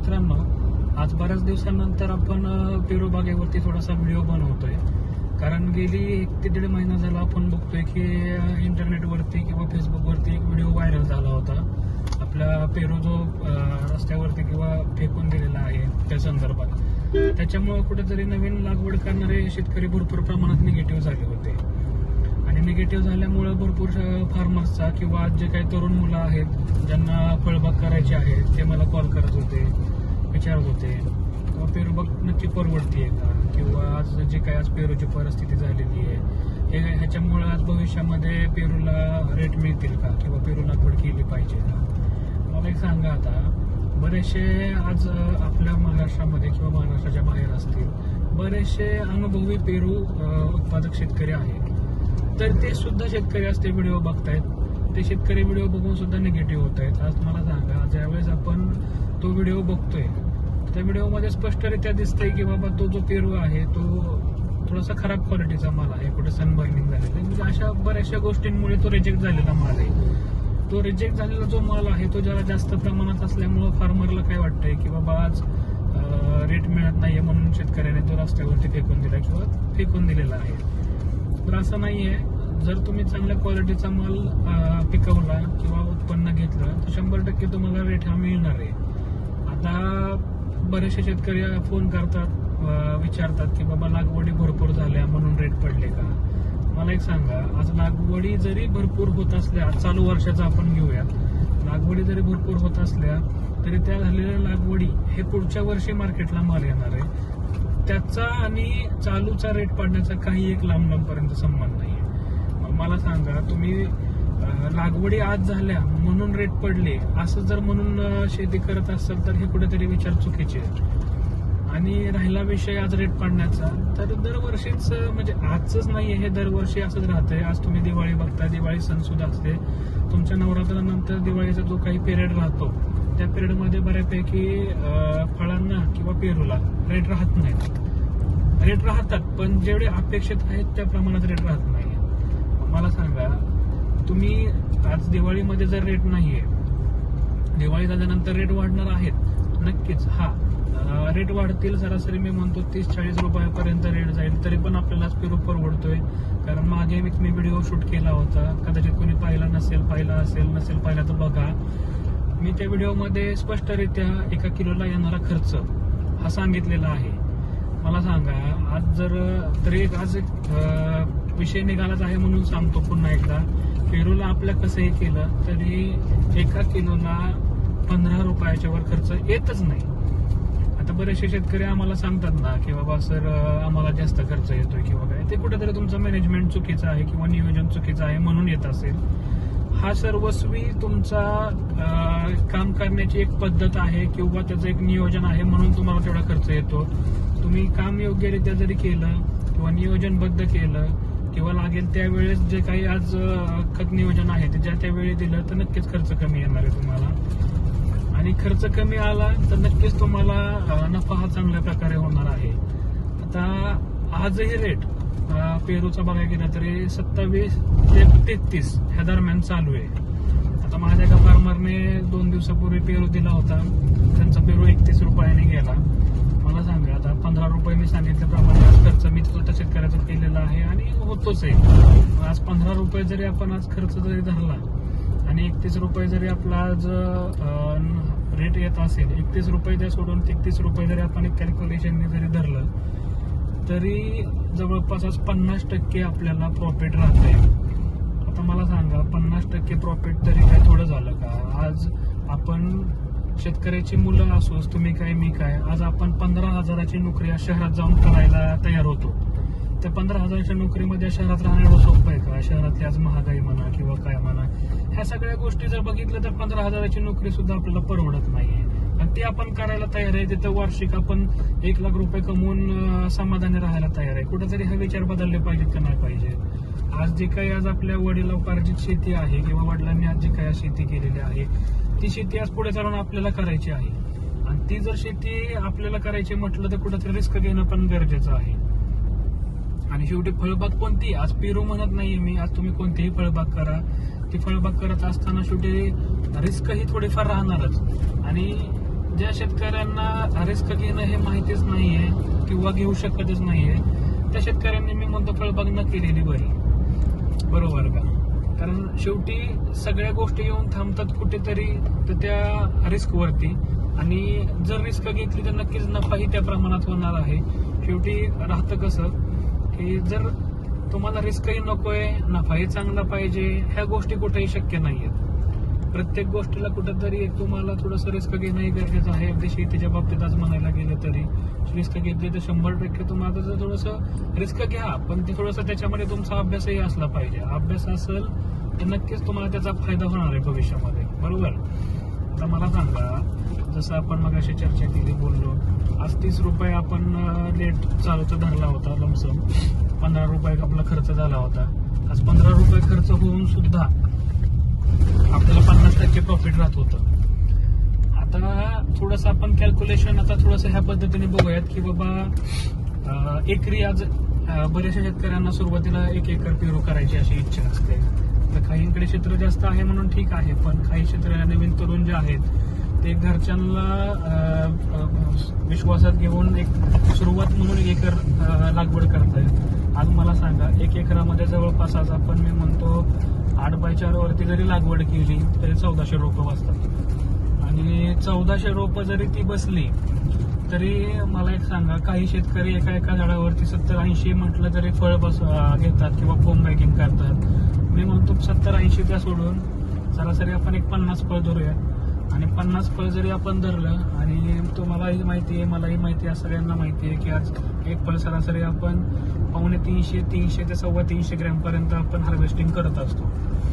मित्रांनो, आज बऱ्याच दिवसानंतर आपण पेरू बागेवरती थोडासा व्हिडिओ बनवतोय. कारण गेली 1 ते 1.5 महिना झाला आपण बघतोय की इंटरनेटवरती किंवा फेसबुकवरती एक व्हिडिओ व्हायरल झाला होता. आपला पेरू जो रस्त्यावरती किंवा फेकून दिलेला आहे त्या संदर्भात. त्याच्यामुळे कुठेतरी नवीन लागवड करणारे शेतकरी भरपूर प्रमाणात निगेटिव्ह झाले होते. आणि निगेटिव्ह झाल्यामुळं भरपूर फार्मर्सचा किंवा आज जे काही तरुण मुलं आहेत ज्यांना फळबाग करायची आहे ते मला कॉल करत होते, विचारत होते किंवा पेरूबाग नक्की परवडतीये का, किंवा आज जे काही आज पेरूची परिस्थिती झालेली आहे ह्याच्यामुळे आज भविष्यामध्ये पेरूला रेट मिळतील का, किंवा पेरू लागवड केली पाहिजे का. मला एक सांगा, आता बरेचसे आज आपल्या महाराष्ट्रामध्ये किंवा महाराष्ट्राच्या बाहेर असतील बरेचसे अनुभवी पेरू उत्पादक शेतकरी आहेत. तर ते सुद्धा शेतकरी आज ते व्हिडिओ बघतायत, ते शेतकरी व्हिडिओ बघून सुद्धा निगेटिव्ह होत आहेत. आज मला सांगा, ज्यावेळेस आपण तो व्हिडिओ बघतोय त्या व्हिडिओमध्ये स्पष्टरित्या दिसतंय की बाबा तो जो पेरू आहे तो थोडासा खराब क्वालिटीचा माल आहे, कुठे सनबर्निंग झालेलं आहे, म्हणजे अशा बऱ्याचशा गोष्टींमुळे तो रिजेक्ट झालेला माल आहे. तो रिजेक्ट झालेला जो माल आहे तो जरा जास्त प्रमाणात असल्यामुळं फार्मरला काय वाटतंय की बाबा आज रेट मिळत नाहीये म्हणून शेतकऱ्याने तो रस्त्यावरती फेकून दिला किंवा फेकून दिलेला आहे. तर असं नाहीये. जर तुम्ही चांगल्या क्वालिटीचा माल पिकवला किंवा उत्पन्न घेतलं तर 100% तुम्हाला रेट हा मिळणार आहे. आता बरेचसे शेतकरी फोन करतात, विचारतात की बाबा लागवडी भरपूर झाल्या म्हणून रेट पडले का. मला एक सांगा, आज लागवडी जरी भरपूर होत असल्या, चालू वर्षाचा आपण घेऊया, लागवडी जरी भरपूर होत असल्या तरी त्या झालेल्या लागवडी हे पुढच्या वर्षी मार्केटला माल येणार आहे. त्याचा आणि चालूचा रेट पडण्याचा काही एक लांब संबंध नाही. मला सांगा, तुम्ही लागवडी आज झाल्या म्हणून रेट पडले असं जर म्हणून शेती करत असाल तर हे कुठेतरी विचार चुकीचे आहेत. आणि राहिला विषय आज रेट पडण्याचा, तर दरवर्षीच म्हणजे आजच नाहीये, हे दरवर्षी असंच राहतंय. आज तुम्ही दिवाळी बघता, दिवाळी सण सुद्धा असते. तुमच्या नवरात्रानंतर दिवाळीचा जो काही पिरियड राहतो त्या पिरियडमध्ये बऱ्यापैकी फळांना किंवा पेरूला रेट राहत नाहीत. रेट राहतात पण जेवढे अपेक्षित आहेत त्या प्रमाणात रेट राहत नाही. मला सांगा, तुम्ही आज दिवाळीमध्ये जर रेट नाहीये, दिवाळी झाल्यानंतर रेट वाढणार आहेत नक्कीच. रेट वाढतील, सरासरी मी म्हणतो 30-40 रुपयापर्यंत रेट जाईल, तरी पण आपल्याला पेरू परवडतोय. कारण मागे मी व्हिडिओ शूट केला होता, कदाचित कोणी पाहिला नसेल पाहिला तर बघा. मी त्या व्हिडिओमध्ये स्पष्टरित्या 1 किलोला येणारा खर्च हा सांगितलेला आहे. मला सांगा, आज जर तरी आज विषय निघालाच आहे म्हणून सांगतो पुन्हा एकदा, पेरूला आपल्या कसंही केलं तरी 1 किलोला 15 रुपयाच्या वर खर्च येतच नाही. आता बरेचसे शेतकरी आम्हाला सांगतात ना की बाबा सर आम्हाला जास्त खर्च येतोय किंवा काय, ते कुठेतरी तुमचं मॅनेजमेंट चुकीचं आहे किंवा नियोजन चुकीचं आहे म्हणून येत असेल. हा सर्वस्वी तुमचा काम करण्याची एक पद्धत आहे किंवा त्याचं एक नियोजन आहे म्हणून तुम्हाला तेवढा खर्च येतो. तुम्ही काम योग्यरित्या जरी केलं किंवा नियोजनबद्ध केलं किंवा लागेल त्यावेळेस जे काही आज खत नियोजन आहे ते ज्या त्यावेळी दिलं तर नक्कीच खर्च कमी येणार आहे तुम्हाला. आणि खर्च कमी आला तर नक्कीच तुम्हाला नफा हा चांगल्या प्रकारे होणार आहे. आता आजही रेट पेरूचा बघायला गेला तरी 27 ते 33 ह्या दरम्यान चालू आहे. आता माझ्या एका फार्मरने 2 दिवसापूर्वी पेरू दिला होता, त्यांचा पेरू 31 रुपयाने गेला. मला सांगा, आता 15 रुपये मी सांगितल्याप्रमाणे आज खर्च मी स्वतः शेतकऱ्याचा केलेला आहे आणि होतोच आहे. आज 15 रुपये जरी आपण आज खर्च जरी धरला आणि 31 रुपये जरी आपला आज रेट येत असेल, 31 रुपये द्या सोडून 33 रुपये जरी आपण एक कॅल्क्युलेशनने जरी धरलं तरी जवळपास आज 50% आपल्याला प्रॉफिट राहतंय. आता मला सांगा, 50% प्रॉफिट तरी काय थोडं झालं का. आज आपण शेतकऱ्याची मुलं असोच, तुम्ही काय मी काय, आज आपण 15,000ची नोकरी शहरात जाऊन करायला तयार होतो. त्या 15,000च्या नोकरीमध्ये शहरात राहणं सोपं आहे का. शहरातली आज महागाई म्हणा किंवा काय म्हणा, ह्या सगळ्या गोष्टी जर बघितलं तर 15,000ची नोकरी सुद्धा आपल्याला परवडत नाहीये. आणि ती आपण करायला तयार आहे. तिथं वार्षिक आपण 1 लाख रुपये कमवून समाधानी राहायला तयार आहे. कुठेतरी हे विचार बदलले पाहिजेत का नाही पाहिजे. आज जे काही आज आपल्या वडिलोपार्जित शेती आहे किंवा वडिलांनी आज जी काही शेती केलेली आहे ती शेती आज पुढे चालून आपल्याला करायची आहे. आणि ती जर शेती आपल्याला करायची म्हटलं तर कुठेतरी रिस्क घेणं पण गरजेचं आहे. आणि शेवटी फळबाग कोणती, आज पेरू म्हणत नाहीये मी, आज तुम्ही कोणतीही फळबाग करा, ती फळबाग करत असताना शेवटी रिस्क ही थोडीफार राहणारच. आणि ज्या शेतकऱ्यांना रिस्क घेणं हे माहितीच नाहीये किंवा घेऊ शकतच नाहीये त्या शेतकऱ्यांनी मी म्हणतो फळबाग न केलेली बरी, बरोबर का? कारण शेवटी सगळ्या गोष्टी येऊन थांबतात कुठेतरी तर त्या रिस्क वरती, आणि जर रिस्क घेतली तर नक्कीच नफाही त्या प्रमाणात होणार आहे. शेवटी राहतं कसं की जर तुम्हाला रिस्कही नकोय, नफाही चांगला पाहिजे, ह्या गोष्टी कुठेही शक्य नाहीयेत. प्रत्येक गोष्टीला कुठेतरी एक तुम्हाला थोडंसं रिस्क घेणंही गरजेचं आहे. अगदी शेतीच्या बाबतीत आज म्हणायला गेलं तरी रिस्क घेतली तर 100% तुम्हाला जर थोडंसं रिस्क घ्या, पण ते थोडंसं त्याच्यामध्ये तुमचा अभ्यासही असला पाहिजे. अभ्यास असेल तर नक्कीच तुम्हाला त्याचा फायदा होणार आहे भविष्यामध्ये, बरोबर? आता मला सांगा, जसं आपण मगाशी चर्चा केली, बोललो, आज 30 रुपये आपण लेट चालूचा धरला होता, लमसम 15 रुपये आपला खर्च झाला होता. आज 15 रुपये खर्च होऊन सुद्धा आपल्याला 50% प्रॉफिट राहत होतं. आता थोडंसं आपण कॅल्क्युलेशन आता थोडंसं ह्या पद्धतीने बघूयात की बाबा एकरी आज बऱ्याचशा शेतकऱ्यांना सुरुवातीला 1 एकर पेरू करायची अशी इच्छा असते. तर काहींकडे क्षेत्र जास्त आहे म्हणून ठीक आहे, पण काही क्षेत्र नवीन तरुण जे आहेत ते घरच्यांना विश्वासात घेऊन एक सुरुवात म्हणून 1 एकर लागवड करतायत. आज मला सांगा, 1 एकरामध्ये जवळपास आज आपण मी म्हणतो 8x4 वरती जरी लागवड केली तरी 1400 रोपं बसतात, आणि 1400 रोपं जरी ती बसली तरी मला एक सांगा, काही शेतकरी एका झाडावरती 70-80 म्हटलं तरी फळ घेतात किंवा फोम बॅगिंग करतात. मी म्हणतो 70-80 त्या सोडून सरासरी आपण एक 50 फळ धरूया, आणि 50 फळ जरी आपण धरलं, आणि तुम्हालाही माहिती आहे, मलाही माहिती आहे, सगळ्यांना माहिती आहे की आज एक फळ सरासरी आपण 250-300 ते 350 ग्रॅम पर्यंत आपण हार्वेस्टिंग करत असतो.